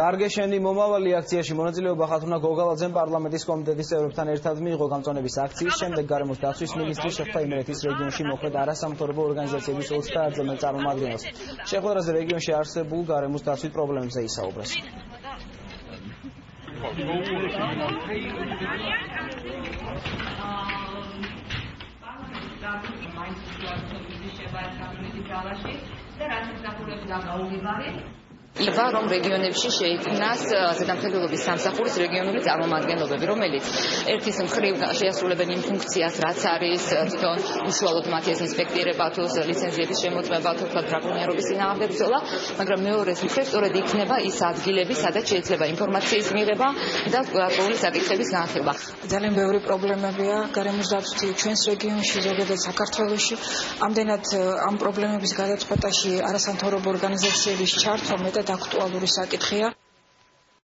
დარგეშენი მომავალი აქციაში მონაწილეობა ხათუნა გოგალაძემ პარლამენტის კომიტეტის წევრებთან ერთად მიიღო გამწონების აქციის შემდეგ გარემოს დაცვის მინისტრი შეხვდა იმერეთის რეგიონში მოხვედ არასამთავრობო ორგანიზაციების 30-ზე მეტ წარმომადგენელს. შეხვედრაზე რეგიონში არსებულ გარემოს დაცვის პრობლემებზე ისაუბრეს. Იბა რომ რეგიონებში შეიქმნას ზედამხედველობის სამსახურის რეგიონული წარმომადგენლობები, რომელიც ერთის მხრივ შეასრულებენ იმ ფუნქციას, რაც არის თვითონ უშუალოდ მათი ეს ინსპექტირება თუ ლიცენზიების შემოწმება თუ ბრაკონიერობის წინააღმდეგ ბრძოლა, მაგრამ მეორეს მხრივ სწორედ იქნება ის ადგილები, სადაც შეიძლება ინფორმაციის მიღება და გარკვეული საკითხების განხილვა. ძალიან ბევრი პრობლემებია გარემოს დაცვის ჩვენს რეგიონში, ზოგადად საქართველოში. ამდენად ამ პრობლემების გადაწყვეტაში არასამთავრობო ორგანიზაციების ჩართვა მეტად აქტუალური საკითხია.